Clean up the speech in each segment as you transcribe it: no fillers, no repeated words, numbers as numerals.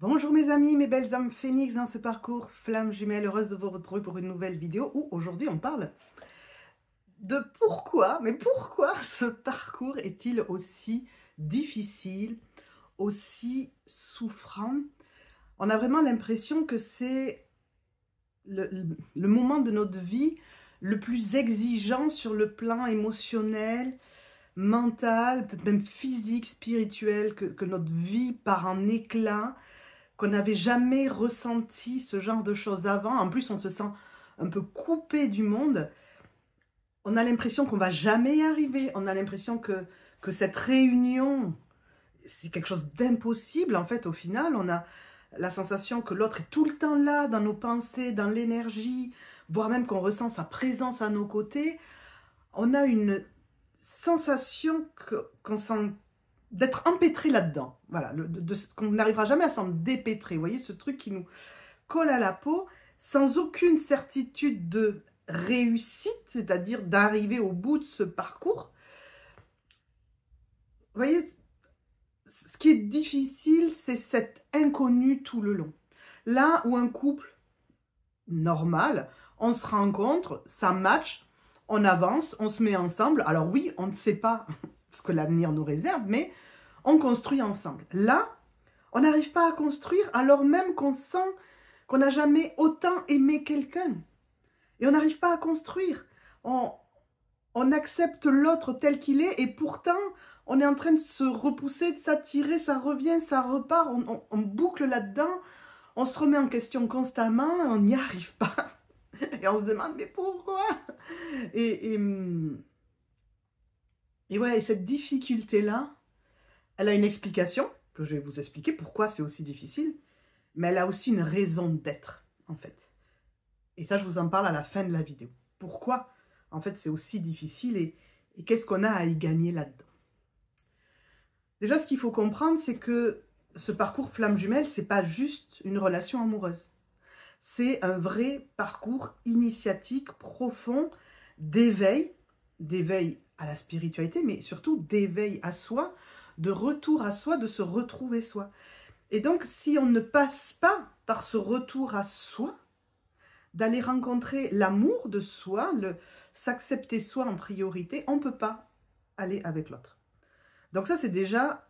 Bonjour mes amis, mes belles âmes phénix dans ce parcours flamme jumelle, heureuse de vous retrouver pour une nouvelle vidéo où aujourd'hui on parle de pourquoi ce parcours est-il aussi difficile, aussi souffrant. On a vraiment l'impression que c'est le moment de notre vie le plus exigeant sur le plan émotionnel, mental, peut-être même physique, spirituel, que notre vie part en éclats, qu'on n'avait jamais ressenti ce genre de choses avant. En plus, on se sent un peu coupé du monde. On a l'impression qu'on va jamais y arriver. On a l'impression que cette réunion, c'est quelque chose d'impossible. En fait, au final, on a la sensation que l'autre est tout le temps là, dans nos pensées, dans l'énergie, voire même qu'on ressent sa présence à nos côtés. On a une sensation qu'on sent d'être empêtré là-dedans, voilà, qu'on n'arrivera jamais à s'en dépêtrer, vous voyez, ce truc qui nous colle à la peau, sans aucune certitude de réussite, c'est-à-dire d'arriver au bout de ce parcours. Vous voyez, ce qui est difficile, c'est cet inconnu tout le long. Là où un couple normal, on se rencontre, ça match, on avance, on se met ensemble, alors oui, on ne sait pas ce que l'avenir nous réserve, mais on construit ensemble. Là, on n'arrive pas à construire alors même qu'on sent qu'on n'a jamais autant aimé quelqu'un. Et on n'arrive pas à construire. On accepte l'autre tel qu'il est et pourtant, on est en train de se repousser, de s'attirer, ça revient, ça repart, on boucle là-dedans, on se remet en question constamment, on n'y arrive pas. Et on se demande, mais pourquoi? Et ouais, et cette difficulté-là, elle a une explication, que je vais vous expliquer pourquoi c'est aussi difficile, mais elle a aussi une raison d'être, en fait. Et ça, je vous en parle à la fin de la vidéo. Pourquoi, en fait, c'est aussi difficile et qu'est-ce qu'on a à y gagner là-dedans. Déjà, ce qu'il faut comprendre, c'est que ce parcours flamme jumelle, c'est pas juste une relation amoureuse. C'est un vrai parcours initiatique profond d'éveil à la spiritualité, mais surtout d'éveil à soi, de retour à soi, de se retrouver soi. Et donc, si on ne passe pas par ce retour à soi, d'aller rencontrer l'amour de soi, s'accepter soi en priorité, on ne peut pas aller avec l'autre. Donc ça, c'est déjà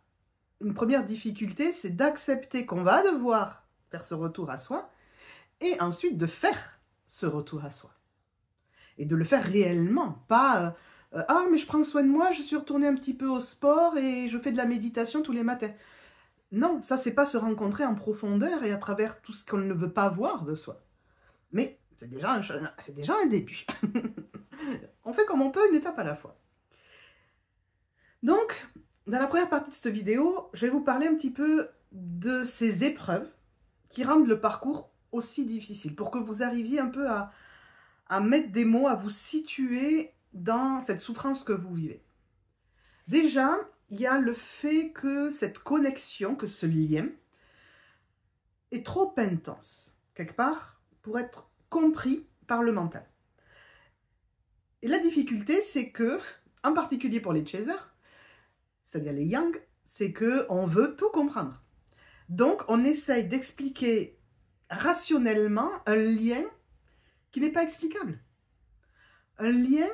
une première difficulté, c'est d'accepter qu'on va devoir faire ce retour à soi et ensuite de faire ce retour à soi. Et de le faire réellement, pas ah, mais je prends soin de moi, je suis retournée un petit peu au sport et je fais de la méditation tous les matins. Non, ça, c'est pas se rencontrer en profondeur et à travers tout ce qu'on ne veut pas voir de soi. Mais c'est déjà un début. On fait comme on peut, une étape à la fois. Donc, dans la première partie de cette vidéo, je vais vous parler un petit peu de ces épreuves qui rendent le parcours aussi difficile, pour que vous arriviez un peu à mettre des mots, à vous situer dans cette souffrance que vous vivez. Déjà, il y a le fait que cette connexion, que ce lien, est trop intense, quelque part, pour être compris par le mental. Et la difficulté, c'est que, en particulier pour les chasers, c'est-à-dire les yang, c'est qu'on veut tout comprendre. Donc, on essaye d'expliquer rationnellement un lien qui n'est pas explicable. Un lien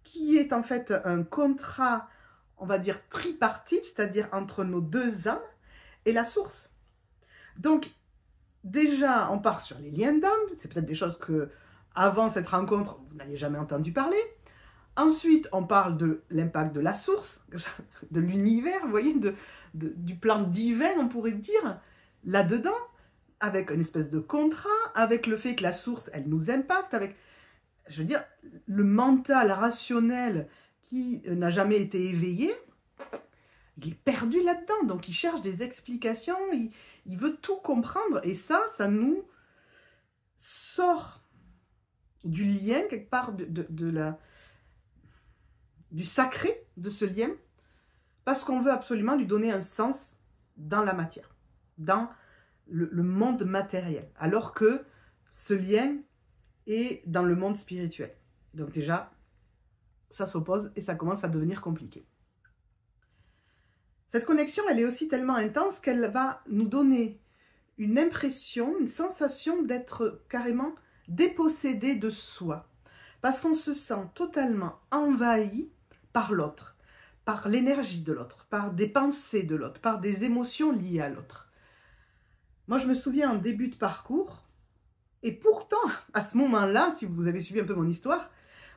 qui est en fait un contrat, on va dire tripartite, c'est-à-dire entre nos deux âmes et la source. Donc, déjà, on part sur les liens d'âme, c'est peut-être des choses que, avant cette rencontre, vous n'aviez jamais entendu parler. Ensuite, on parle de l'impact de la source, de l'univers, vous voyez, du plan divin, on pourrait dire, là-dedans, avec une espèce de contrat, avec le fait que la source, elle nous impacte, avec, je veux dire, le mental rationnel qui n'a jamais été éveillé, il est perdu là-dedans, donc il cherche des explications, il veut tout comprendre, et ça nous sort du lien, quelque part, du sacré de ce lien, parce qu'on veut absolument lui donner un sens dans la matière, dans le monde matériel, alors que ce lien est dans le monde spirituel. Donc déjà, ça s'oppose et ça commence à devenir compliqué. Cette connexion, elle est aussi tellement intense qu'elle va nous donner une impression, une sensation d'être carrément dépossédé de soi. Parce qu'on se sent totalement envahi par l'autre, par l'énergie de l'autre, par des pensées de l'autre, par des émotions liées à l'autre. Moi, je me souviens en début de parcours, et pourtant, à ce moment-là, si vous avez suivi un peu mon histoire,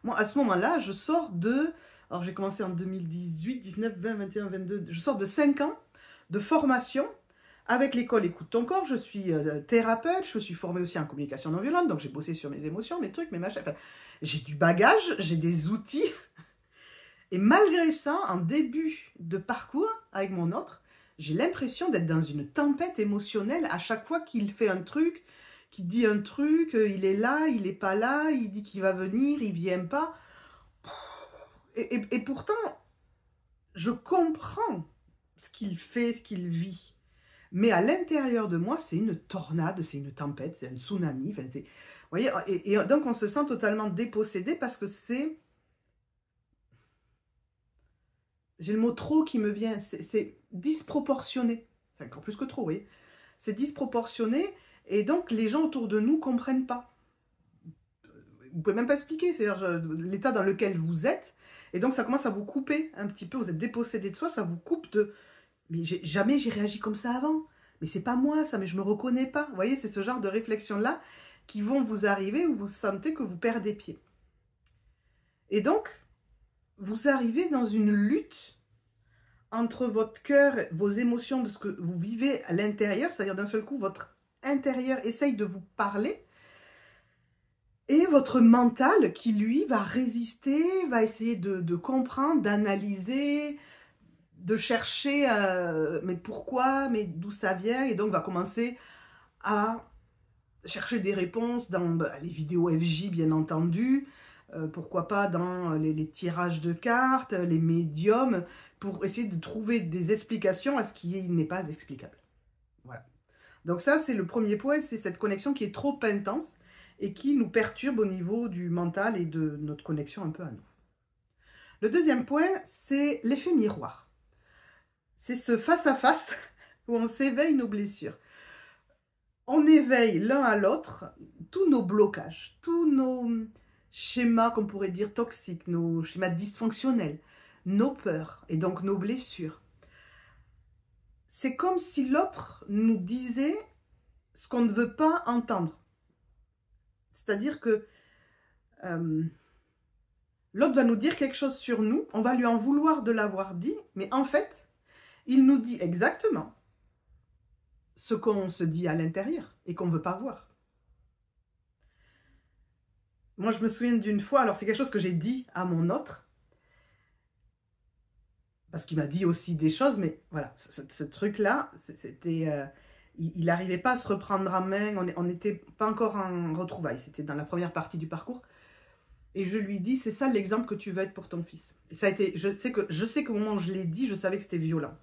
moi, à ce moment-là, je sors de... Alors, j'ai commencé en 2018, 19, 20, 21, 22... Je sors de 5 ans de formation avec l'école Écoute ton corps. Je suis thérapeute, je suis formée aussi en communication non violente, donc j'ai bossé sur mes émotions, mes trucs, mes machins. Enfin, j'ai du bagage, j'ai des outils. Et malgré ça, en début de parcours avec mon autre, j'ai l'impression d'être dans une tempête émotionnelle à chaque fois qu'il fait un truc, qu'il dit un truc, il est là, il n'est pas là, il dit qu'il va venir, il ne vient pas. Et pourtant, je comprends ce qu'il fait, ce qu'il vit. Mais à l'intérieur de moi, c'est une tornade, c'est une tempête, c'est un tsunami. Enfin, vous voyez, et donc on se sent totalement dépossédé parce que c'est... J'ai le mot trop qui me vient, c'est disproportionné. C'est encore plus que trop, vous voyez. C'est disproportionné et donc les gens autour de nous ne comprennent pas. Vous ne pouvez même pas expliquer, c'est-à-dire l'état dans lequel vous êtes. Et donc ça commence à vous couper un petit peu, vous êtes dépossédé de soi, ça vous coupe de... Mais jamais j'ai réagi comme ça avant. Mais c'est pas moi ça, mais je me reconnais pas. Vous voyez, c'est ce genre de réflexion-là qui vont vous arriver où vous sentez que vous perdez pied. Et donc, vous arrivez dans une lutte entre votre cœur, vos émotions, de ce que vous vivez à l'intérieur, c'est-à-dire d'un seul coup, votre intérieur essaye de vous parler, et votre mental qui, lui, va résister, va essayer de comprendre, d'analyser, de chercher, mais pourquoi, mais d'où ça vient, et donc va commencer à chercher des réponses dans les vidéos FJ, bien entendu, pourquoi pas dans les tirages de cartes, les médiums, pour essayer de trouver des explications à ce qui n'est pas explicable. Voilà. Donc ça, c'est le premier point, c'est cette connexion qui est trop intense et qui nous perturbe au niveau du mental et de notre connexion un peu à nous. Le deuxième point, c'est l'effet miroir. C'est ce face-à-face où on s'éveille nos blessures. On éveille l'un à l'autre tous nos blocages, tous nos schémas qu'on pourrait dire toxiques, nos schémas dysfonctionnels, nos peurs et donc nos blessures. C'est comme si l'autre nous disait ce qu'on ne veut pas entendre. C'est-à-dire que l'autre va nous dire quelque chose sur nous, on va lui en vouloir de l'avoir dit, mais en fait, il nous dit exactement ce qu'on se dit à l'intérieur et qu'on ne veut pas voir. Moi, je me souviens d'une fois, alors c'est quelque chose que j'ai dit à mon autre, parce qu'il m'a dit aussi des choses, mais voilà, ce truc-là, c'était... il n'arrivait pas à se reprendre en main, on n'était pas encore en retrouvailles, c'était dans la première partie du parcours. Et je lui dis, c'est ça l'exemple que tu veux être pour ton fils. Et ça a été, je sais qu'au moment où je l'ai dit, je savais que c'était violent.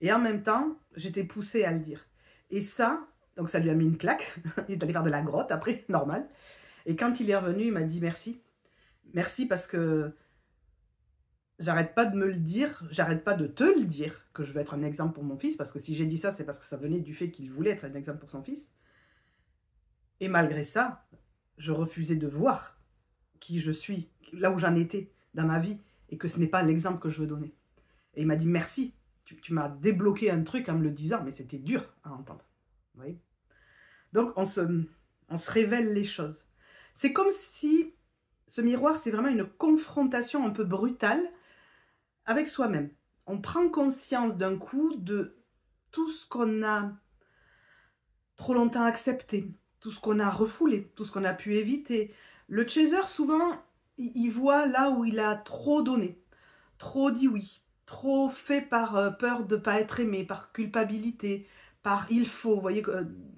Et en même temps, j'étais poussée à le dire. Et ça, donc ça lui a mis une claque. Il est allé faire de la grotte après, normal. Et quand il est revenu, il m'a dit merci. Merci parce que j'arrête pas de me le dire, j'arrête pas de te le dire, que je veux être un exemple pour mon fils, parce que si j'ai dit ça, c'est parce que ça venait du fait qu'il voulait être un exemple pour son fils. Et malgré ça, je refusais de voir qui je suis, là où j'en étais dans ma vie, et que ce n'est pas l'exemple que je veux donner. Et il m'a dit merci, tu m'as débloqué un truc en me le disant, mais c'était dur à entendre. Vous voyez ? Donc on se révèle les choses. C'est comme si ce miroir, c'est vraiment une confrontation un peu brutale avec soi-même. On prend conscience d'un coup de tout ce qu'on a trop longtemps accepté, tout ce qu'on a refoulé, tout ce qu'on a pu éviter. Le chaser, souvent, il voit là où il a trop donné, trop dit oui, trop fait par peur de ne pas être aimé, par culpabilité, par il faut, vous voyez,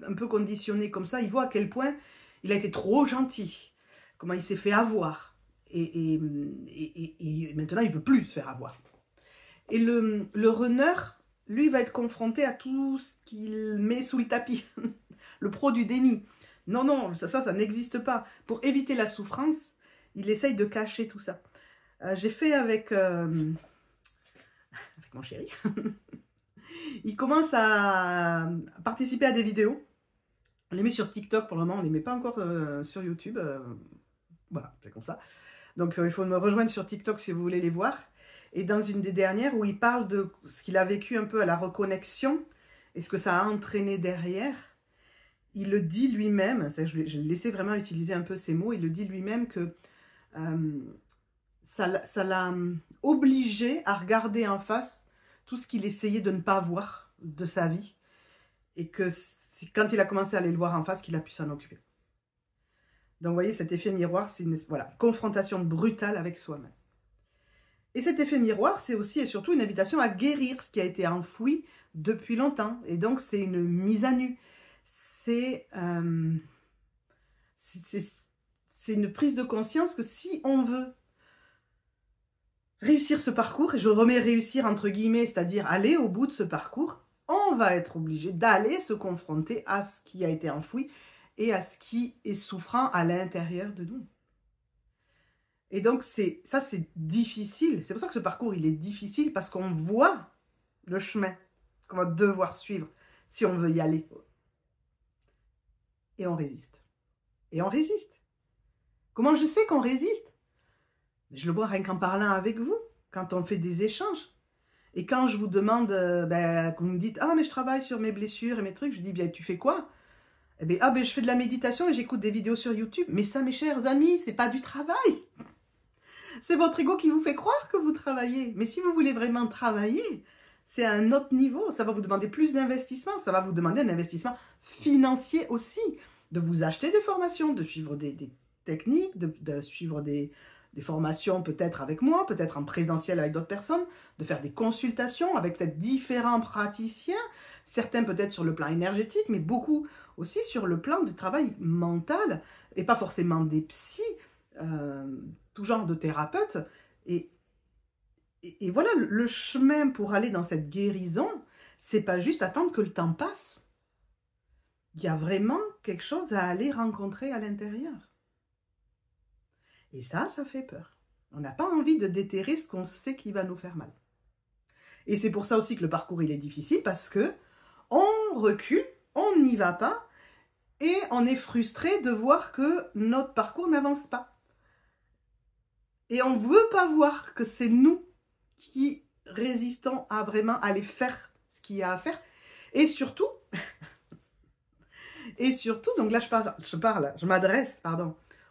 un peu conditionné comme ça. Il voit à quel point il a été trop gentil, comment il s'est fait avoir. Et maintenant, il ne veut plus se faire avoir. Et le runner, lui, va être confronté à tout ce qu'il met sous le tapis. Le pro du déni. Non, non, ça n'existe pas. Pour éviter la souffrance, il essaye de cacher tout ça. J'ai fait avec mon chéri. Il commence à participer à des vidéos. On les met sur TikTok pour le moment, on ne les met pas encore sur YouTube. Voilà, c'est comme ça. Donc il faut me rejoindre sur TikTok si vous voulez les voir. Et dans une des dernières où il parle de ce qu'il a vécu un peu à la reconnexion et ce que ça a entraîné derrière, il le dit lui-même, je l'ai laissé vraiment utiliser un peu ces mots, il le dit lui-même que ça l'a obligé à regarder en face tout ce qu'il essayait de ne pas voir de sa vie. Et que c'est quand il a commencé à aller le voir en face qu'il a pu s'en occuper. Donc vous voyez, cet effet miroir, c'est une voilà, confrontation brutale avec soi-même. Et cet effet miroir, c'est aussi et surtout une invitation à guérir ce qui a été enfoui depuis longtemps. Et donc c'est une mise à nu. C'est une prise de conscience que si on veut réussir ce parcours, et je remets réussir entre guillemets, c'est-à-dire aller au bout de ce parcours, on va être obligé d'aller se confronter à ce qui a été enfoui et à ce qui est souffrant à l'intérieur de nous. Et donc, ça, c'est difficile. C'est pour ça que ce parcours, il est difficile, parce qu'on voit le chemin qu'on va devoir suivre si on veut y aller. Et on résiste. Et on résiste. Comment je sais qu'on résiste? Je le vois rien qu'en parlant avec vous, quand on fait des échanges. Et quand je vous demande, que vous me dites « Ah, mais je travaille sur mes blessures et mes trucs », je dis « Bien, tu fais quoi ?» Eh bien, « Ah, ben, je fais de la méditation et j'écoute des vidéos sur YouTube. » Mais ça, mes chers amis, c'est pas du travail. C'est votre ego qui vous fait croire que vous travaillez. Mais si vous voulez vraiment travailler, c'est à un autre niveau. Ça va vous demander plus d'investissement. Ça va vous demander un investissement financier aussi. De vous acheter des formations, de suivre des techniques, de suivre des formations peut-être avec moi, peut-être en présentiel avec d'autres personnes, de faire des consultations avec peut-être différents praticiens, certains peut-être sur le plan énergétique, mais beaucoup aussi sur le plan du travail mental, et pas forcément des psys, tout genre de thérapeutes. Et voilà, le chemin pour aller dans cette guérison, c'est pas juste attendre que le temps passe. Il y a vraiment quelque chose à aller rencontrer à l'intérieur. Et ça fait peur. On n'a pas envie de déterrer ce qu'on sait qui va nous faire mal. Et c'est pour ça aussi que le parcours, il est difficile, parce que on recule, on n'y va pas, et on est frustré de voir que notre parcours n'avance pas. Et on ne veut pas voir que c'est nous qui résistons à vraiment aller faire ce qu'il y a à faire. Et surtout, donc là je m'adresse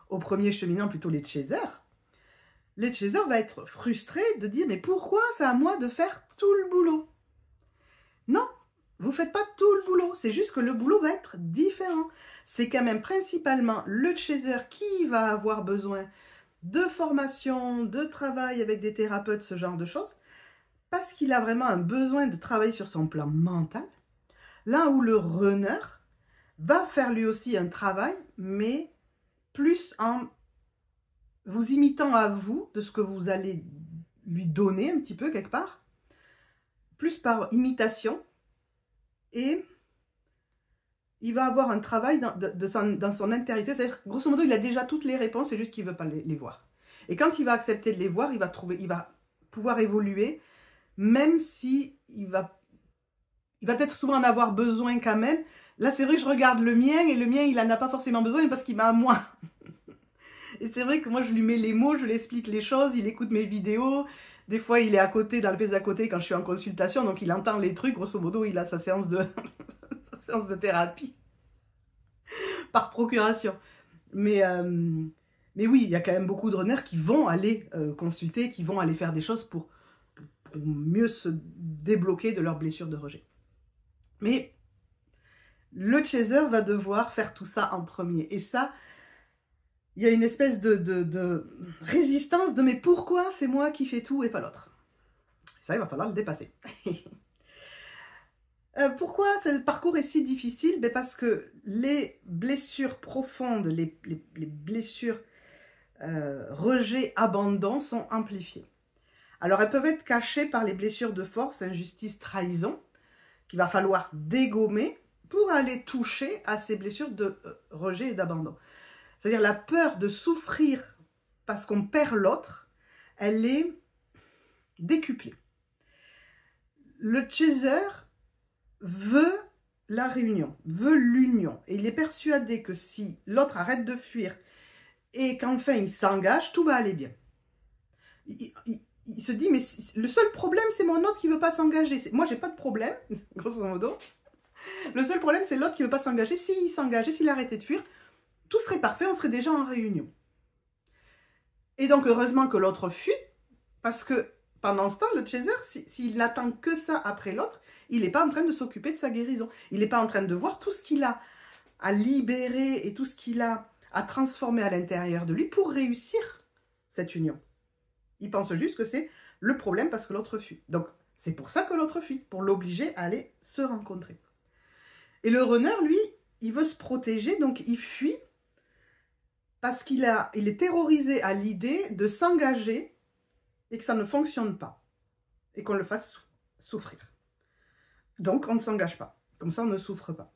au premier cheminant, plutôt les chasers. Les chasers va être frustré de dire « Mais pourquoi c'est à moi de faire tout le boulot ?» Non, vous ne faites pas tout le boulot. C'est juste que le boulot va être différent. C'est quand même principalement le chaser qui va avoir besoin de formation, de travail avec des thérapeutes, ce genre de choses, parce qu'il a vraiment un besoin de travailler sur son plan mental. Là où le runner va faire lui aussi un travail, mais plus en vous imitant à vous de ce que vous allez lui donner un petit peu quelque part, plus par imitation, et il va avoir un travail dans son intériorité, c'est-à-dire grosso modo il a déjà toutes les réponses, c'est juste qu'il ne veut pas les voir. Et quand il va accepter de les voir, il va pouvoir évoluer, même si il va peut-être souvent en avoir besoin quand même. Là c'est vrai que je regarde le mien, et le mien il n'en a pas forcément besoin parce qu'il m'a moins. Et c'est vrai que moi, je lui mets les mots, je lui explique les choses, il écoute mes vidéos. Des fois, il est à côté, dans le pièce d'à côté, quand je suis en consultation, donc il entend les trucs. Grosso modo, il a sa séance de, sa séance de thérapie par procuration. Mais oui, il y a quand même beaucoup de runners qui vont aller consulter, qui vont aller faire des choses pour mieux se débloquer de leurs blessures de rejet. Mais le chaser va devoir faire tout ça en premier. Et ça, il y a une espèce de résistance de « mais pourquoi c'est moi qui fais tout et pas l'autre ?» Ça, il va falloir le dépasser. Pourquoi ce parcours est si difficile? Parce que les blessures profondes, les blessures rejet, abandon sont amplifiées. Alors, elles peuvent être cachées par les blessures de force, injustice, trahison, qu'il va falloir dégommer pour aller toucher à ces blessures de rejet et d'abandon. C'est-à-dire la peur de souffrir parce qu'on perd l'autre, elle est décuplée. Le chaser veut la réunion, veut l'union. Et il est persuadé que si l'autre arrête de fuir et qu'enfin il s'engage, tout va aller bien. Il se dit, mais le seul problème, c'est mon autre qui ne veut pas s'engager. Moi, j'ai pas de problème, grosso modo. Le seul problème, c'est l'autre qui ne veut pas s'engager. S'il s'engageait, s'il arrêtait de fuir, tout serait parfait, on serait déjà en réunion. Et donc, heureusement que l'autre fuit, parce que pendant ce temps, le chaser, s'il n'attend que ça après l'autre, il n'est pas en train de s'occuper de sa guérison. Il n'est pas en train de voir tout ce qu'il a à libérer et tout ce qu'il a à transformer à l'intérieur de lui pour réussir cette union. Il pense juste que c'est le problème parce que l'autre fuit. Donc, c'est pour ça que l'autre fuit, pour l'obliger à aller se rencontrer. Et le runner, lui, il veut se protéger, donc il fuit parce qu'il est terrorisé à l'idée de s'engager et que ça ne fonctionne pas et qu'on le fasse souffrir. Donc, on ne s'engage pas. Comme ça, on ne souffre pas.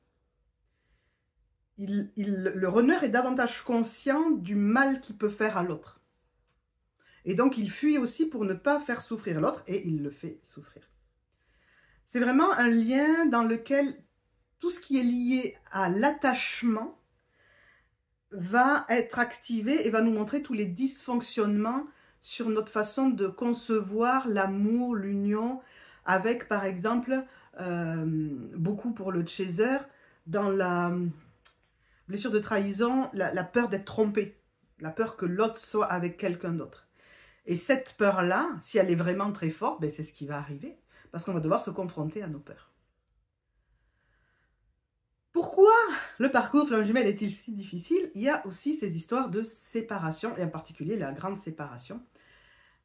Le runner est davantage conscient du mal qu'il peut faire à l'autre. Et donc, il fuit aussi pour ne pas faire souffrir l'autre et il le fait souffrir. C'est vraiment un lien dans lequel tout ce qui est lié à l'attachement va être activé et va nous montrer tous les dysfonctionnements sur notre façon de concevoir l'amour, l'union, avec par exemple, beaucoup pour le chaser, dans la blessure de trahison, la peur d'être trompé, la peur que l'autre soit avec quelqu'un d'autre. Et cette peur-là, si elle est vraiment très forte, ben c'est ce qui va arriver, parce qu'on va devoir se confronter à nos peurs. Pourquoi le parcours flamme jumelle est-il si difficile? Il y a aussi ces histoires de séparation, et en particulier la grande séparation.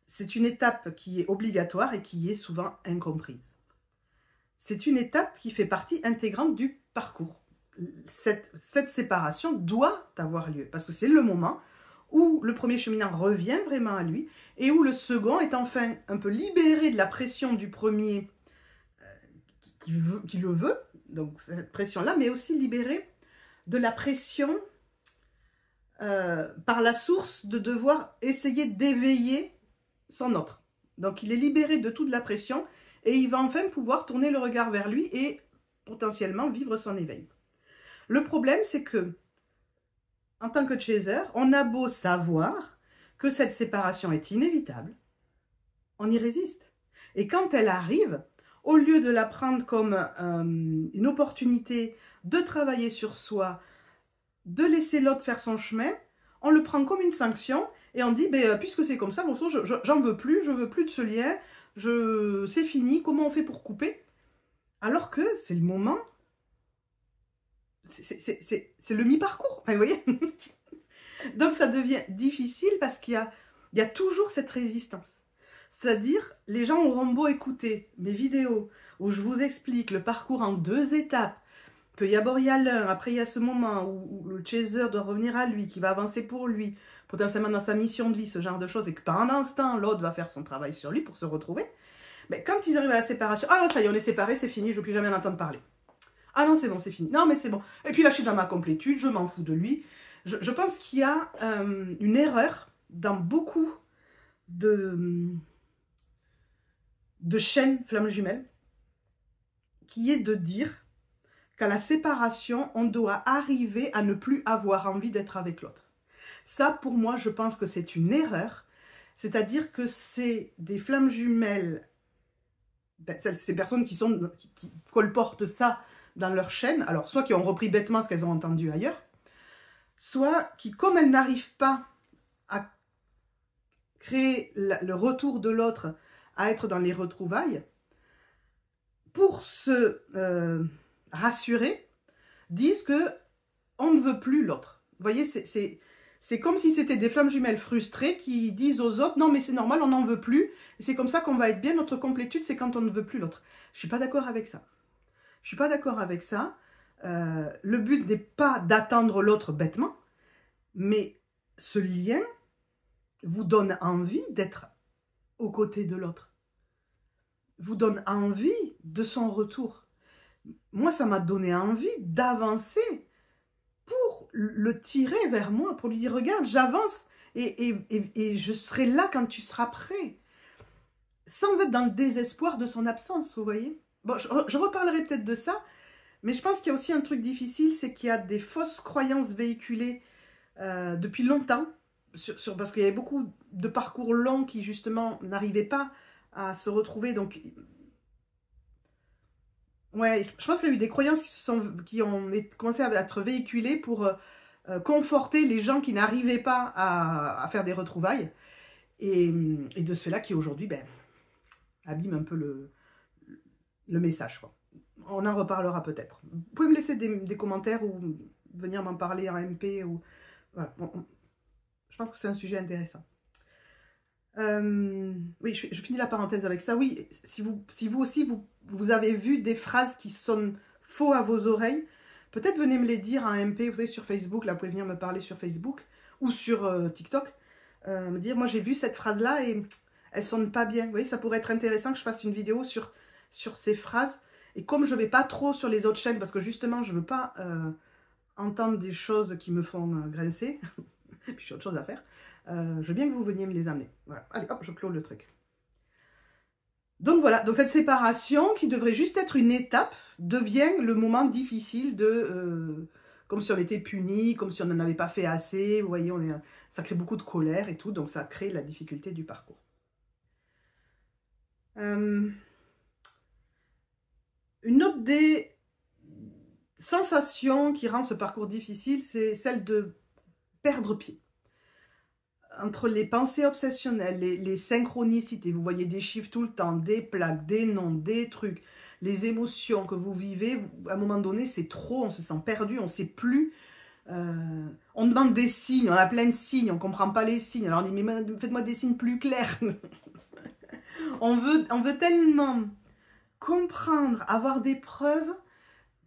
C'est une étape qui est obligatoire et qui est souvent incomprise. C'est une étape qui fait partie intégrante du parcours. Cette séparation doit avoir lieu, parce que c'est le moment où le premier cheminant revient vraiment à lui, et où le second est enfin un peu libéré de la pression du premier qui le veut, donc cette pression-là, mais aussi libéré de la pression par la source de devoir essayer d'éveiller son autre. Donc il est libéré de toute la pression et il va enfin pouvoir tourner le regard vers lui et potentiellement vivre son éveil. Le problème, c'est que en tant que chaser, on a beau savoir que cette séparation est inévitable, on y résiste. Et quand elle arrive, au lieu de la prendre comme une opportunité de travailler sur soi, de laisser l'autre faire son chemin, on le prend comme une sanction et on dit, puisque c'est comme ça, bon, j'en veux plus, je veux plus de ce lien, c'est fini, comment on fait pour couper? Alors que c'est le moment, c'est le mi-parcours, vous voyez. Donc ça devient difficile parce qu'il y a toujours cette résistance. C'est-à-dire, les gens auront beau écouter mes vidéos où je vous explique le parcours en 2 étapes, qu'il y a d'abord il y a l'un, après il y a ce moment où le chaser doit revenir à lui, qui va avancer pour lui, potentiellement dans sa mission de vie, ce genre de choses, et que par un instant, l'autre va faire son travail sur lui pour se retrouver. Mais quand ils arrivent à la séparation, ah non, ça y est, on est séparés, c'est fini, je ne veux plus jamais en entendre parler. Ah non, c'est bon, c'est fini. Non, mais c'est bon. Et puis là, je suis dans ma complétude, je m'en fous de lui. Je pense qu'il y a une erreur dans beaucoup de chaînes flammes jumelles, qui est de dire qu'à la séparation, on doit arriver à ne plus avoir envie d'être avec l'autre. Ça, pour moi, je pense que c'est une erreur. C'est-à-dire que c'est des flammes jumelles, ces personnes qui colportent ça dans leur chaîne, alors soit qui ont repris bêtement ce qu'elles ont entendu ailleurs, soit qui, comme elles n'arrivent pas à créer le retour de l'autre, à être dans les retrouvailles, pour se rassurer, disent que on ne veut plus l'autre. Vous voyez, c'est comme si c'était des flammes jumelles frustrées qui disent aux autres, non mais c'est normal, on n'en veut plus, et c'est comme ça qu'on va être bien, notre complétude, c'est quand on ne veut plus l'autre. Je ne suis pas d'accord avec ça. Je ne suis pas d'accord avec ça. Le but n'est pas d'attendre l'autre bêtement, mais ce lien vous donne envie d'être aux côtés de l'autre. Vous donne envie de son retour. Moi, ça m'a donné envie d'avancer pour le tirer vers moi, pour lui dire, regarde, j'avance et je serai là quand tu seras prêt. Sans être dans le désespoir de son absence, vous voyez. Bon, je reparlerai peut-être de ça, Mais je pense qu'il y a aussi un truc difficile, c'est qu'il y a des fausses croyances véhiculées depuis longtemps, parce qu'il y avait beaucoup de parcours longs qui justement n'arrivaient pas à se retrouver. Donc, ouais, je pense qu'il y a eu des croyances qui ont commencé à être véhiculées pour conforter les gens qui n'arrivaient pas à faire des retrouvailles. Et de ceux-là qui aujourd'hui abîment un peu le message, quoi. On en reparlera peut-être. Vous pouvez me laisser des commentaires ou venir m'en parler en MP. Voilà. Je pense que c'est un sujet intéressant. Oui, je finis la parenthèse avec ça. Oui, si vous aussi, vous avez vu des phrases qui sonnent faux à vos oreilles, peut-être venez me les dire en MP, vous savez, sur Facebook. Là, vous pouvez venir me parler sur Facebook ou sur TikTok. Me dire, moi, j'ai vu cette phrase-là et elle sonne pas bien. Vous voyez, ça pourrait être intéressant que je fasse une vidéo sur ces phrases. Et comme je vais pas trop sur les autres chaînes, parce que justement, je veux pas entendre des choses qui me font grincer, puis j'ai autre chose à faire, je veux bien que vous veniez me les amener. Voilà. Allez, hop, je clôt le truc. Donc voilà, donc cette séparation qui devrait juste être une étape devient le moment difficile de... comme si on était puni, comme si on n'en avait pas fait assez. Vous voyez, ça crée beaucoup de colère et tout, donc ça crée la difficulté du parcours. Une autre des sensations qui rend ce parcours difficile, c'est celle de perdre pied. Entre les pensées obsessionnelles, les synchronicités, vous voyez des chiffres tout le temps, des plaques, des noms, des trucs, les émotions que vous vivez, à un moment donné, c'est trop, on se sent perdu, on ne sait plus. On demande des signes, on a plein de signes, on ne comprend pas les signes. Alors on dit, mais faites-moi des signes plus clairs. on veut tellement comprendre, avoir des preuves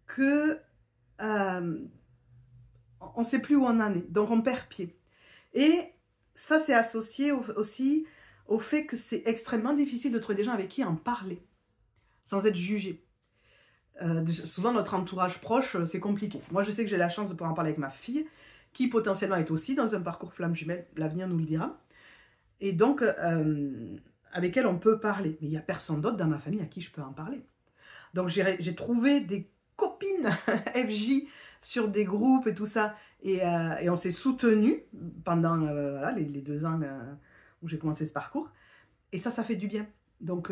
que on ne sait plus où on en est. Donc on perd pied. Et ça, c'est associé aussi au fait que c'est extrêmement difficile de trouver des gens avec qui en parler, sans être jugé. Souvent, notre entourage proche, c'est compliqué. Moi, je sais que j'ai la chance de pouvoir en parler avec ma fille, qui potentiellement est aussi dans un parcours flamme jumelle, l'avenir nous le dira. Et donc, avec elle, on peut parler. Mais il n'y a personne d'autre dans ma famille à qui je peux en parler. Donc, j'ai trouvé des copines FJ sur des groupes et tout ça. Et on s'est soutenus pendant voilà, les 2 ans où j'ai commencé ce parcours. Et ça fait du bien. Donc,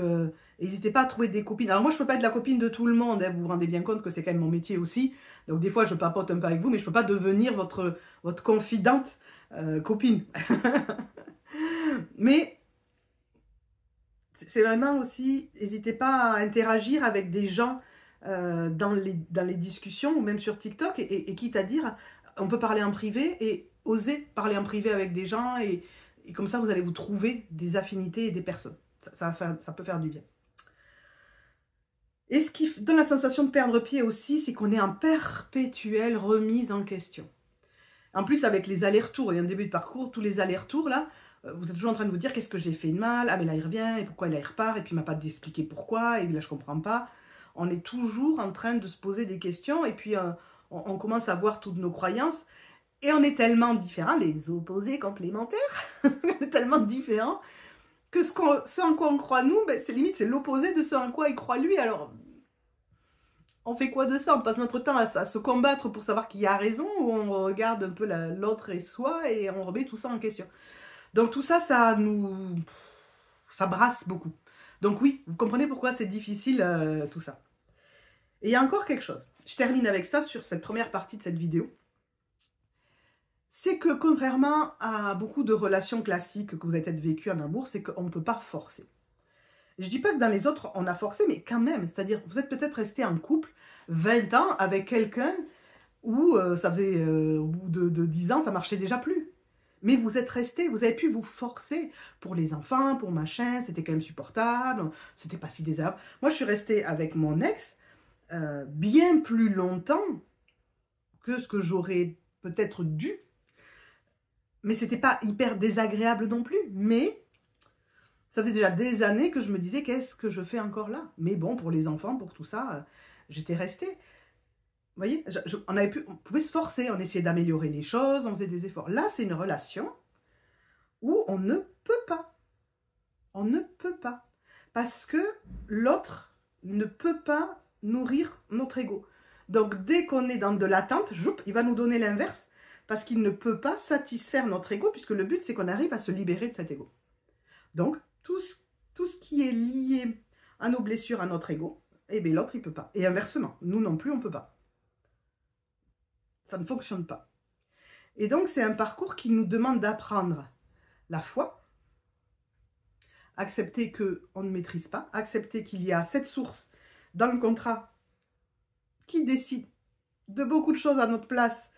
n'hésitez pas à trouver des copines. Alors moi, je ne peux pas être la copine de tout le monde. Hein, vous vous rendez bien compte que c'est quand même mon métier aussi. Donc des fois, je papote un peu avec vous, mais je ne peux pas devenir votre confidente copine. Mais c'est vraiment aussi, n'hésitez pas à interagir avec des gens dans les discussions ou même sur TikTok et quitte à dire, on peut parler en privé et oser parler en privé avec des gens et comme ça, vous allez vous trouver des affinités et des personnes. Ça peut faire du bien. Et ce qui donne la sensation de perdre pied aussi, c'est qu'on est en perpétuelle remise en question. En plus, avec les allers-retours, il y a un début de parcours, tous les allers-retours là, vous êtes toujours en train de vous dire qu'est-ce que j'ai fait de mal, ah mais là il revient, et pourquoi là il repart, et puis il m'a pas expliqué pourquoi, et là je comprends pas. On est toujours en train de se poser des questions, et puis on commence à voir toutes nos croyances, et on est tellement différents, les opposés complémentaires, on est tellement différents, que ce en quoi on croit nous, c'est limite, c'est l'opposé de ce en quoi il croit lui, alors... On fait quoi de ça? On passe notre temps à se combattre pour savoir qui a raison ou on regarde un peu l'autre et soi et on remet tout ça en question. Donc tout ça, ça brasse beaucoup. Donc oui, vous comprenez pourquoi c'est difficile tout ça. Et il y a encore quelque chose. Je termine avec ça sur cette première partie de cette vidéo. C'est que contrairement à beaucoup de relations classiques que vous avez peut-être vécues en amour, c'est qu'on ne peut pas forcer. Je dis pas que dans les autres, on a forcé, mais quand même. C'est-à-dire, vous êtes peut-être resté en couple 20 ans avec quelqu'un où ça faisait, au bout de 10 ans, ça marchait déjà plus. Mais vous êtes resté, vous avez pu vous forcer pour les enfants, pour machin, c'était quand même supportable, c'était pas si désagréable. Moi, je suis restée avec mon ex bien plus longtemps que ce que j'aurais peut-être dû. Mais c'était pas hyper désagréable non plus. Mais... ça faisait déjà des années que je me disais, qu'est-ce que je fais encore là? Mais bon, pour les enfants, pour tout ça, j'étais restée. Vous voyez, on pouvait se forcer, on essayait d'améliorer les choses, on faisait des efforts. Là, c'est une relation où on ne peut pas. On ne peut pas. Parce que l'autre ne peut pas nourrir notre ego. Donc, dès qu'on est dans de l'attente, il va nous donner l'inverse parce qu'il ne peut pas satisfaire notre ego puisque le but, c'est qu'on arrive à se libérer de cet ego. Donc, tout ce qui est lié à nos blessures, à notre ego, eh bien, l'autre, il ne peut pas. Et inversement, nous non plus, on ne peut pas. Ça ne fonctionne pas. Et donc, c'est un parcours qui nous demande d'apprendre la foi, accepter qu'on ne maîtrise pas, accepter qu'il y a cette source dans le contrat qui décide de beaucoup de choses à notre place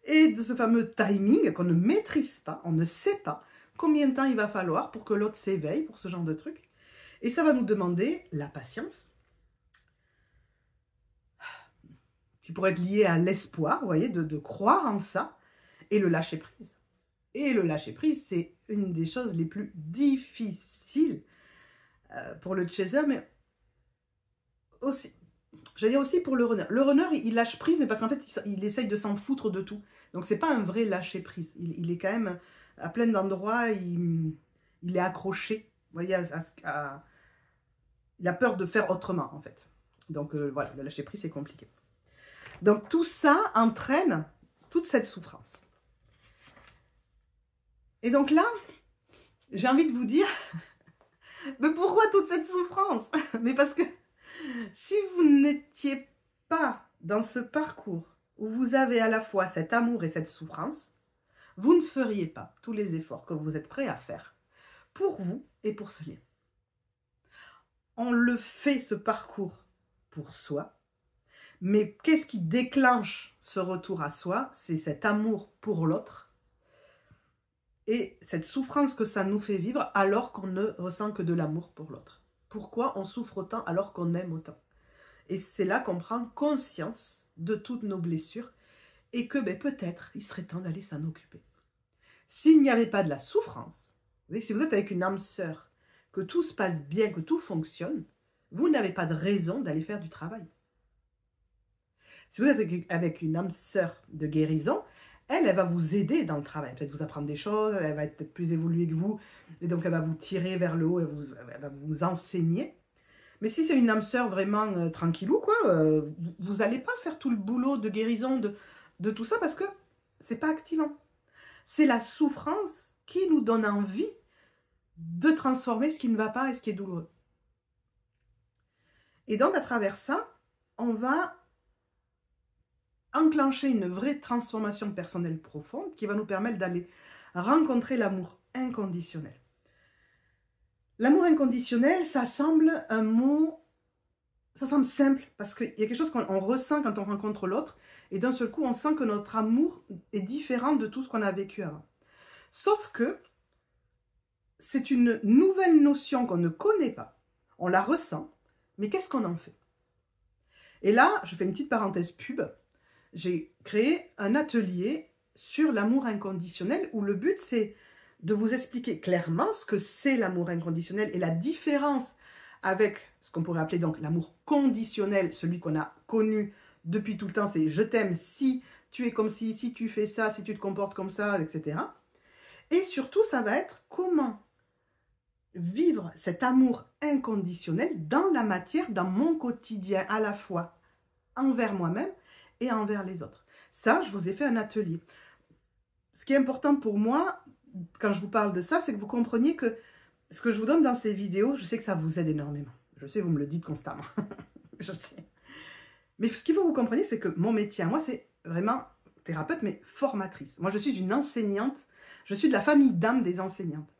et de ce fameux timing qu'on ne maîtrise pas, on ne sait pas combien de temps il va falloir pour que l'autre s'éveille pour ce genre de truc. Et ça va nous demander la patience, qui pourrait être lié à l'espoir, vous voyez, de croire en ça, et le lâcher prise. Et le lâcher prise, c'est une des choses les plus difficiles pour le chaser, mais aussi, j'allais dire aussi pour le runner. Le runner, il lâche prise, mais parce qu'en fait, il essaye de s'en foutre de tout. Donc, c'est pas un vrai lâcher prise. Il est quand même, à plein d'endroits, il est accroché. Vous voyez, il a peur de faire autrement, en fait. Donc, voilà, le lâcher prise, c'est compliqué. Donc, tout ça entraîne toute cette souffrance. Et donc là, j'ai envie de vous dire, mais pourquoi toute cette souffrance? Mais parce que si vous n'étiez pas dans ce parcours où vous avez à la fois cet amour et cette souffrance, vous ne feriez pas tous les efforts que vous êtes prêts à faire pour vous et pour ce lien. On le fait, ce parcours, pour soi, mais qu'est-ce qui déclenche ce retour à soi? C'est cet amour pour l'autre et cette souffrance que ça nous fait vivre alors qu'on ne ressent que de l'amour pour l'autre. Pourquoi on souffre autant alors qu'on aime autant? Et c'est là qu'on prend conscience de toutes nos blessures et que peut-être il serait temps d'aller s'en occuper. S'il n'y avait pas de la souffrance, si vous êtes avec une âme sœur, que tout se passe bien, que tout fonctionne, vous n'avez pas de raison d'aller faire du travail. Si vous êtes avec une âme sœur de guérison, elle va vous aider dans le travail, peut-être vous apprendre des choses, elle va être peut-être plus évoluée que vous, et donc elle va vous tirer vers le haut, elle va vous enseigner. Mais si c'est une âme sœur vraiment tranquillou, quoi, vous n'allez pas faire tout le boulot de guérison de tout ça parce que c'est pas activant. C'est la souffrance qui nous donne envie de transformer ce qui ne va pas et ce qui est douloureux. Et donc, à travers ça, on va enclencher une vraie transformation personnelle profonde qui va nous permettre d'aller rencontrer l'amour inconditionnel. L'amour inconditionnel, ça semble un mot, ça semble simple, parce qu'il y a quelque chose qu'on ressent quand on rencontre l'autre, et d'un seul coup, on sent que notre amour est différent de tout ce qu'on a vécu avant. Sauf que c'est une nouvelle notion qu'on ne connaît pas, on la ressent, mais qu'est-ce qu'on en fait? Et là, je fais une petite parenthèse pub, j'ai créé un atelier sur l'amour inconditionnel où le but c'est de vous expliquer clairement ce que c'est l'amour inconditionnel et la différence avec ce qu'on pourrait appeler donc l'amour conditionnel, celui qu'on a connu depuis tout le temps, c'est je t'aime si tu es comme ci, si tu fais ça, si tu te comportes comme ça, etc. Et surtout, ça va être comment vivre cet amour inconditionnel dans la matière, dans mon quotidien, à la fois envers moi-même et envers les autres. Ça, je vous ai fait un atelier. Ce qui est important pour moi, quand je vous parle de ça, c'est que vous compreniez que ce que je vous donne dans ces vidéos, je sais que ça vous aide énormément. Je sais, vous me le dites constamment. Je sais. Mais ce qu'il faut que vous compreniez, c'est que mon métier à moi, c'est vraiment thérapeute, mais formatrice. Moi, je suis une enseignante. Je suis de la famille d'âme des enseignantes.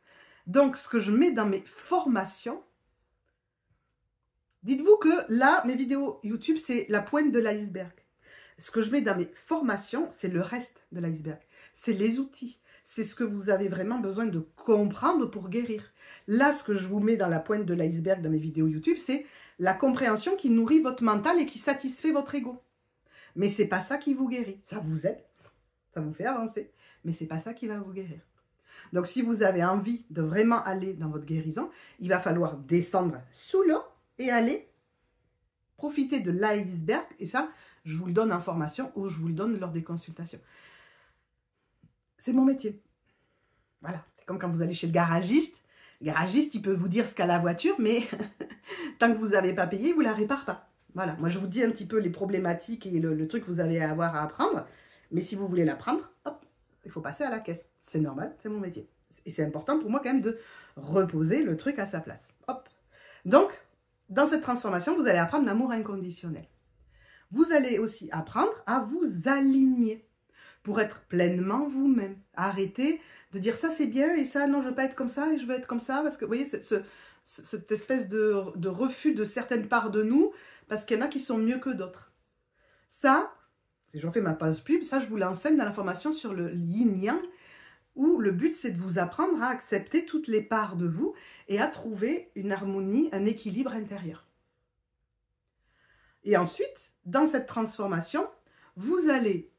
Donc, ce que je mets dans mes formations, dites-vous que là, mes vidéos YouTube, c'est la pointe de l'iceberg. Ce que je mets dans mes formations, c'est le reste de l'iceberg. C'est les outils. C'est ce que vous avez vraiment besoin de comprendre pour guérir. Là, ce que je vous mets dans la pointe de l'iceberg dans mes vidéos YouTube, c'est la compréhension qui nourrit votre mental et qui satisfait votre ego. Mais c'est pas ça qui vous guérit. Ça vous aide, ça vous fait avancer, mais c'est pas ça qui va vous guérir. Donc, si vous avez envie de vraiment aller dans votre guérison, il va falloir descendre sous l'eau et aller profiter de l'iceberg. Et ça, je vous le donne en formation ou je vous le donne lors des consultations. C'est mon métier. Voilà, c'est comme quand vous allez chez le garagiste. Le garagiste, il peut vous dire ce qu'a la voiture, mais tant que vous n'avez pas payé, il ne vous la répare pas. Voilà, moi je vous dis un petit peu les problématiques et le truc que vous allez avoir à apprendre. Mais si vous voulez l'apprendre, hop, il faut passer à la caisse. C'est normal, c'est mon métier. Et c'est important pour moi quand même de reposer le truc à sa place. Hop. Donc, dans cette transformation, vous allez apprendre l'amour inconditionnel. Vous allez aussi apprendre à vous aligner pour être pleinement vous-même. Arrêtez de dire ça c'est bien et ça non je veux pas être comme ça et je veux être comme ça. Parce que vous voyez cette espèce de refus de certaines parts de nous parce qu'il y en a qui sont mieux que d'autres. Ça, si j'en fais ma page pub, ça je vous l'enseigne dans la formation sur le yin-yang où le but c'est de vous apprendre à accepter toutes les parts de vous et à trouver une harmonie, un équilibre intérieur. Et ensuite, dans cette transformation, vous allez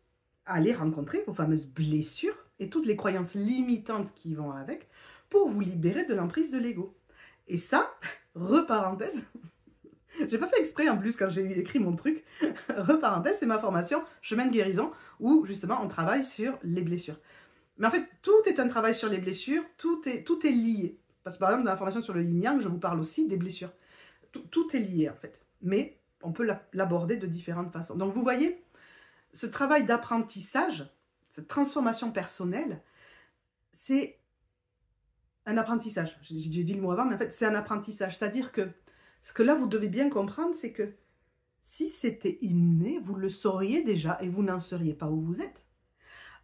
aller rencontrer vos fameuses blessures et toutes les croyances limitantes qui vont avec pour vous libérer de l'emprise de l'ego. Et ça, reparenthèse, j'ai pas fait exprès en plus quand j'ai écrit mon truc, reparenthèse, c'est ma formation Chemin de guérison où justement on travaille sur les blessures. Mais en fait, tout est un travail sur les blessures, tout est lié. Parce que par exemple, dans la formation sur le yin-yang, je vous parle aussi des blessures. Tout est lié en fait. Mais on peut l'aborder de différentes façons. Donc vous voyez, ce travail d'apprentissage, cette transformation personnelle, c'est un apprentissage. J'ai dit le mot avant, mais en fait, c'est un apprentissage. C'est-à-dire que ce que là, vous devez bien comprendre, c'est que si c'était inné, vous le sauriez déjà et vous n'en seriez pas où vous êtes.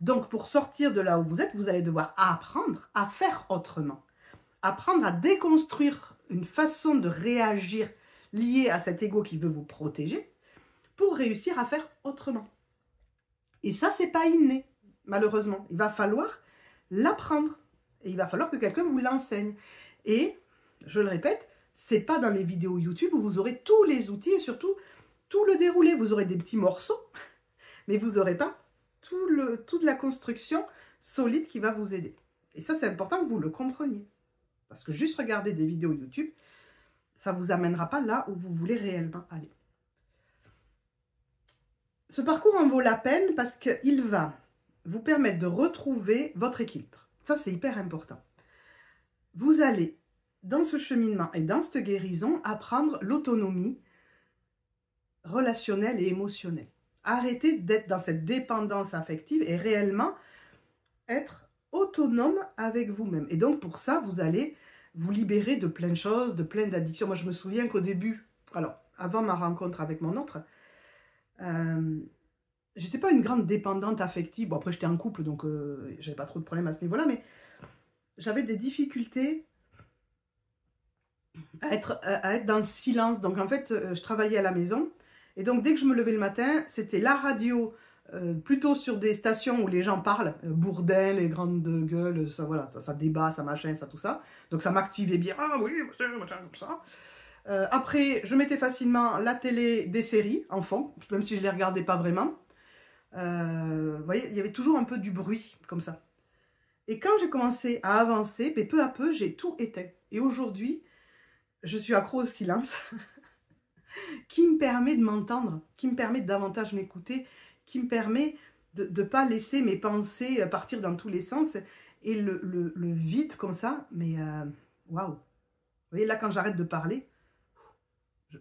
Donc, pour sortir de là où vous êtes, vous allez devoir apprendre à faire autrement. Apprendre à déconstruire une façon de réagir liée à cet ego qui veut vous protéger pour réussir à faire autrement. Et ça, c'est pas inné, malheureusement. Il va falloir l'apprendre. Et il va falloir que quelqu'un vous l'enseigne. Et, je le répète, c'est pas dans les vidéos YouTube où vous aurez tous les outils et surtout tout le déroulé. Vous aurez des petits morceaux, mais vous n'aurez pas toute la construction solide qui va vous aider. Et ça, c'est important que vous le compreniez. Parce que juste regarder des vidéos YouTube, ça ne vous amènera pas là où vous voulez réellement aller. Ce parcours en vaut la peine parce qu'il va vous permettre de retrouver votre équilibre. Ça, c'est hyper important. Vous allez, dans ce cheminement et dans cette guérison, apprendre l'autonomie relationnelle et émotionnelle. Arrêtez d'être dans cette dépendance affective et réellement être autonome avec vous-même. Et donc, pour ça, vous allez vous libérer de plein de choses, de plein d'addictions. Moi, je me souviens qu'au début, alors, avant ma rencontre avec mon autre, j'étais pas une grande dépendante affective. Bon, après, j'étais en couple, donc j'avais pas trop de problèmes à ce niveau-là, mais j'avais des difficultés à être dans le silence. Donc, en fait, je travaillais à la maison. Et donc, dès que je me levais le matin, c'était la radio, plutôt sur des stations où les gens parlent, Bourdin, les grandes gueules, ça, voilà, ça débat, ça machin, ça, tout ça. Donc, ça m'activait bien. Ah oui, machin, comme ça. Après, je mettais facilement la télé des séries en fond, même si je ne les regardais pas vraiment. Vous voyez, il y avait toujours un peu du bruit, comme ça. Et quand j'ai commencé à avancer, peu à peu, j'ai tout éteint. Et aujourd'hui, je suis accro au silence, qui me permet de m'entendre, qui me permet de davantage m'écouter, qui me permet de ne pas laisser mes pensées partir dans tous les sens. Et le vide comme ça, mais waouh! Vous voyez, là, quand j'arrête de parler,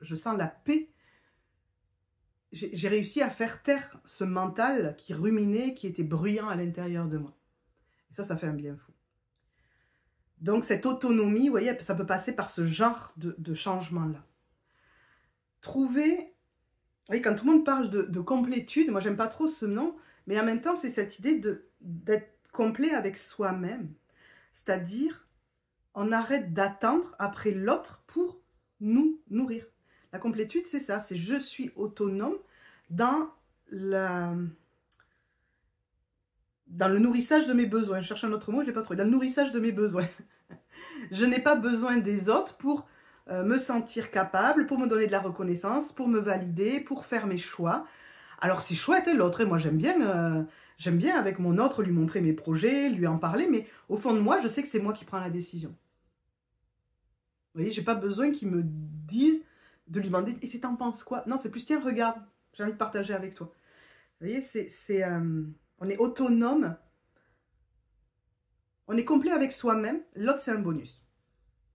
je sens la paix. J'ai réussi à faire taire ce mental qui ruminait, qui était bruyant à l'intérieur de moi. Et ça fait un bien fou. Donc cette autonomie, vous voyez, ça peut passer par ce genre de changement-là. Trouver, vous voyez, quand tout le monde parle de complétude, moi j'aime pas trop ce nom, mais en même temps c'est cette idée d'être complet avec soi-même. C'est-à-dire, on arrête d'attendre après l'autre pour nous nourrir. La complétude, c'est ça, c'est je suis autonome dans le nourrissage de mes besoins. Je cherche un autre mot, je ne l'ai pas trouvé. Dans le nourrissage de mes besoins. Je n'ai pas besoin des autres pour me sentir capable, pour me donner de la reconnaissance, pour me valider, pour faire mes choix. Alors c'est chouette, l'autre, et moi j'aime bien avec mon autre lui montrer mes projets, lui en parler, mais au fond de moi, je sais que c'est moi qui prends la décision. Vous voyez, j'ai pas besoin qu'il me dise, de lui demander, et t'en penses quoi? Non, c'est plus, tiens, regarde, j'ai envie de partager avec toi. Vous voyez, on est autonome, on est complet avec soi-même, l'autre c'est un bonus.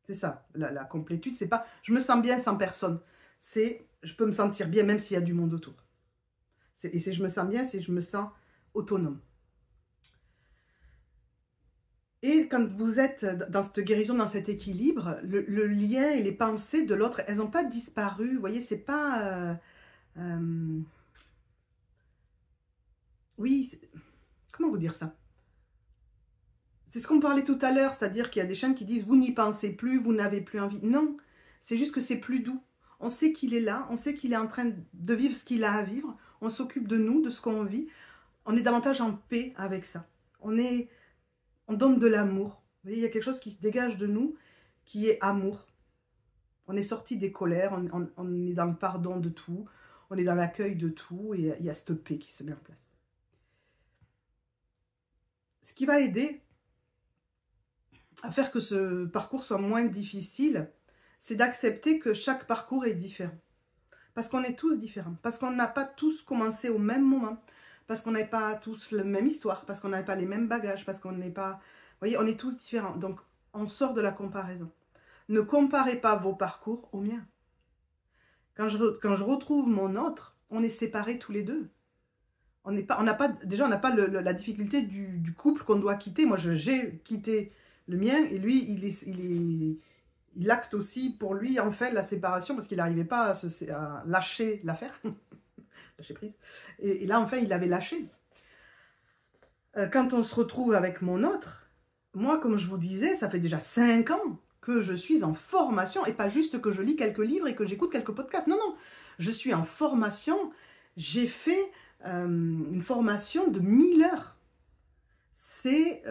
C'est ça, la complétude, c'est pas, je me sens bien sans personne. C'est, je peux me sentir bien même s'il y a du monde autour. Et si je me sens bien, c'est je me sens autonome. Et quand vous êtes dans cette guérison, dans cet équilibre, le lien et les pensées de l'autre, elles n'ont pas disparu. Vous voyez, c'est pas... oui, comment vous dire ça? C'est ce qu'on parlait tout à l'heure, c'est-à-dire qu'il y a des chaînes qui disent « vous n'y pensez plus, vous n'avez plus envie ». Non, c'est juste que c'est plus doux. On sait qu'il est là, on sait qu'il est en train de vivre ce qu'il a à vivre, on s'occupe de nous, de ce qu'on vit. On est davantage en paix avec ça. On donne de l'amour. Vous voyez, il y a quelque chose qui se dégage de nous, qui est amour. On est sorti des colères, on est dans le pardon de tout, on est dans l'accueil de tout, et il y a cette paix qui se met en place. Ce qui va aider à faire que ce parcours soit moins difficile, c'est d'accepter que chaque parcours est différent. Parce qu'on est tous différents, parce qu'on n'a pas tous commencé au même moment, parce qu'on n'avait pas tous la même histoire, parce qu'on n'avait pas les mêmes bagages, parce qu'on n'est pas... Vous voyez, on est tous différents. Donc, on sort de la comparaison. Ne comparez pas vos parcours aux miens. Quand je retrouve mon autre, on est séparés tous les deux. Déjà, on n'a pas la difficulté du couple qu'on doit quitter. Moi, j'ai quitté le mien et lui, il acte aussi pour lui, en fait, la séparation parce qu'il n'arrivait pas à lâcher l'affaire. Lâcher prise. Et là, enfin, il l'avait lâché. Quand on se retrouve avec mon autre, moi, comme je vous disais, ça fait déjà 5 ans que je suis en formation et pas juste que je lis quelques livres et que j'écoute quelques podcasts. Non, non, je suis en formation. J'ai fait une formation de 1000 heures. C'est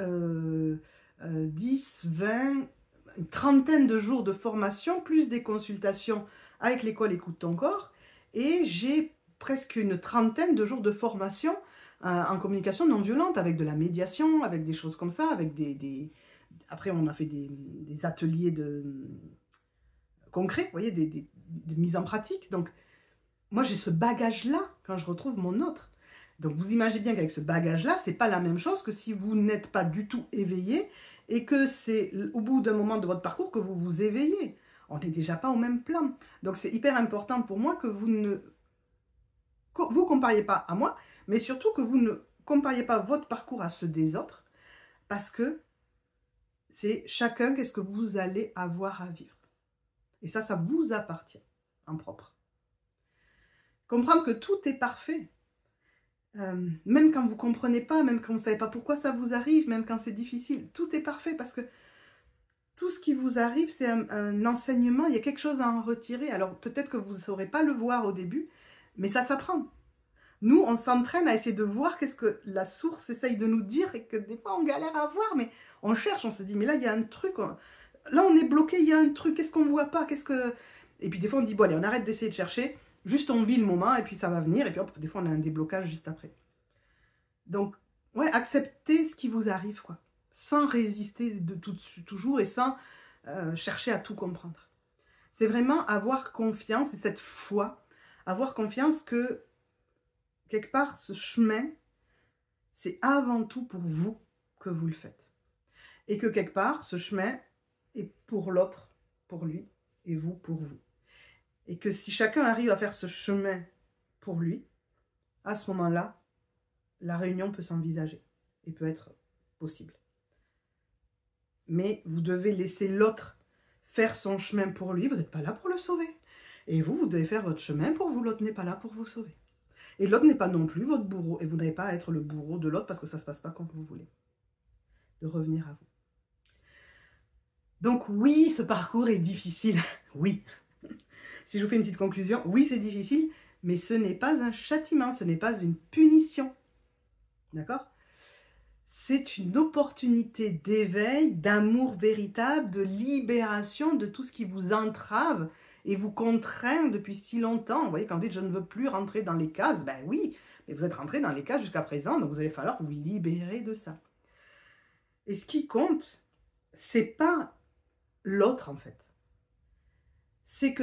10, 20, une trentaine de jours de formation, plus des consultations avec l'école Écoute ton corps. Et j'ai presque une trentaine de jours de formation en communication non violente, avec de la médiation, avec des choses comme ça, avec Après, on a fait des ateliers concrets, vous voyez, des mises en pratique. Donc, moi, j'ai ce bagage-là quand je retrouve mon autre. Donc, vous imaginez bien qu'avec ce bagage-là, c'est pas la même chose que si vous n'êtes pas du tout éveillé et que c'est au bout d'un moment de votre parcours que vous vous éveillez. On n'est déjà pas au même plan. Donc, c'est hyper important pour moi que vous ne vous compariez pas à moi, mais surtout que vous ne compariez pas votre parcours à ceux des autres, parce que c'est chacun qu'est-ce que vous allez avoir à vivre. Et ça vous appartient en propre. Comprendre que tout est parfait. Même quand vous ne comprenez pas, même quand vous ne savez pas pourquoi ça vous arrive, même quand c'est difficile, tout est parfait parce que tout ce qui vous arrive, c'est un enseignement, il y a quelque chose à en retirer. Alors peut-être que vous ne saurez pas le voir au début, mais ça s'apprend. Nous, on s'entraîne à essayer de voir qu'est-ce que la source essaye de nous dire et que des fois on galère à voir, mais on cherche, on se dit, mais là il y a un truc, là on est bloqué, il y a un truc, qu'est-ce qu'on ne voit pas, Et puis des fois on dit, bon allez, on arrête d'essayer de chercher, juste on vit le moment et puis ça va venir, et puis hop, des fois on a un déblocage juste après. Donc, ouais, acceptez ce qui vous arrive, quoi, sans résister toujours et sans chercher à tout comprendre. C'est vraiment avoir confiance et cette foi, avoir confiance que quelque part, ce chemin, c'est avant tout pour vous que vous le faites. Et que quelque part, ce chemin est pour l'autre, pour lui, et vous pour vous. Et que si chacun arrive à faire ce chemin pour lui, à ce moment-là, la réunion peut s'envisager et peut être possible. Mais vous devez laisser l'autre faire son chemin pour lui, vous n'êtes pas là pour le sauver. Et vous devez faire votre chemin pour vous, l'autre n'est pas là pour vous sauver. Et l'autre n'est pas non plus votre bourreau. Et vous n'avez pas à être le bourreau de l'autre parce que ça ne se passe pas comme vous voulez. De revenir à vous. Donc oui, ce parcours est difficile. Oui. Si je vous fais une petite conclusion, oui, c'est difficile, mais ce n'est pas un châtiment, ce n'est pas une punition. D'accord? C'est une opportunité d'éveil, d'amour véritable, de libération de tout ce qui vous entrave et vous contraint depuis si longtemps. Vous voyez, quand vous dites « je ne veux plus rentrer dans les cases », ben oui, mais vous êtes rentré dans les cases jusqu'à présent, donc vous allez falloir vous libérer de ça. Et ce qui compte, c'est pas l'autre en fait. C'est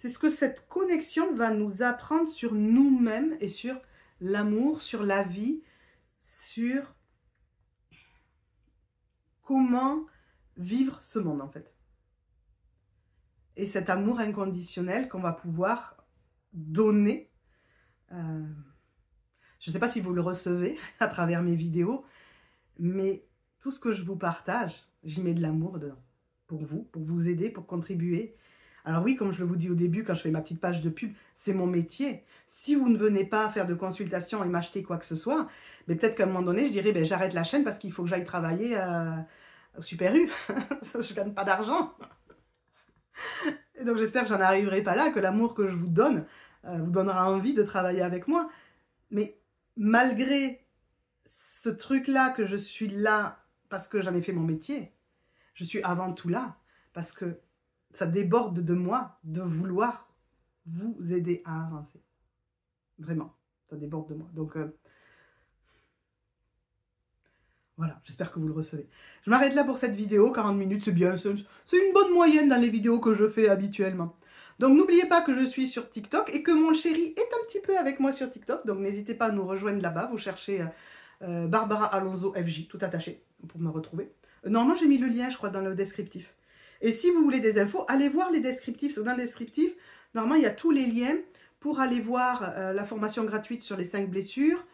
ce que cette connexion va nous apprendre sur nous-mêmes et sur l'amour, sur la vie, sur comment vivre ce monde en fait. Et cet amour inconditionnel qu'on va pouvoir donner. Je ne sais pas si vous le recevez à travers mes vidéos, mais tout ce que je vous partage, j'y mets de l'amour dedans. Pour vous aider, pour contribuer. Alors oui, comme je vous dis au début, quand je fais ma petite page de pub, c'est mon métier. Si vous ne venez pas faire de consultation et m'acheter quoi que ce soit, mais peut-être qu'à un moment donné, je dirais, ben, j'arrête la chaîne parce qu'il faut que j'aille travailler au Super U. Je ne gagne pas d'argent. Et donc j'espère que j'en arriverai pas là, que l'amour que je vous donne vous donnera envie de travailler avec moi. Mais malgré ce truc-là, que je suis là parce que j'en ai fait mon métier, je suis avant tout là parce que ça déborde de moi de vouloir vous aider à avancer. Vraiment, ça déborde de moi. Donc, voilà, j'espère que vous le recevez. Je m'arrête là pour cette vidéo, 40 minutes, c'est bien, c'est une bonne moyenne dans les vidéos que je fais habituellement. Donc n'oubliez pas que je suis sur TikTok et que mon chéri est un petit peu avec moi sur TikTok, donc n'hésitez pas à nous rejoindre là-bas, vous cherchez Barbara Alonso FJ, tout attaché, pour me retrouver. Normalement, j'ai mis le lien, je crois, dans le descriptif. Et si vous voulez des infos, allez voir les descriptifs. Dans le descriptif, normalement, il y a tous les liens pour aller voir la formation gratuite sur les 5 blessures,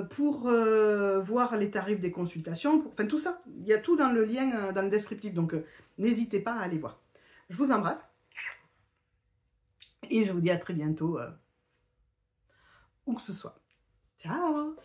pour voir les tarifs des consultations, enfin tout ça. Il y a tout dans le lien, dans le descriptif, donc n'hésitez pas à aller voir. Je vous embrasse et je vous dis à très bientôt, où que ce soit. Ciao!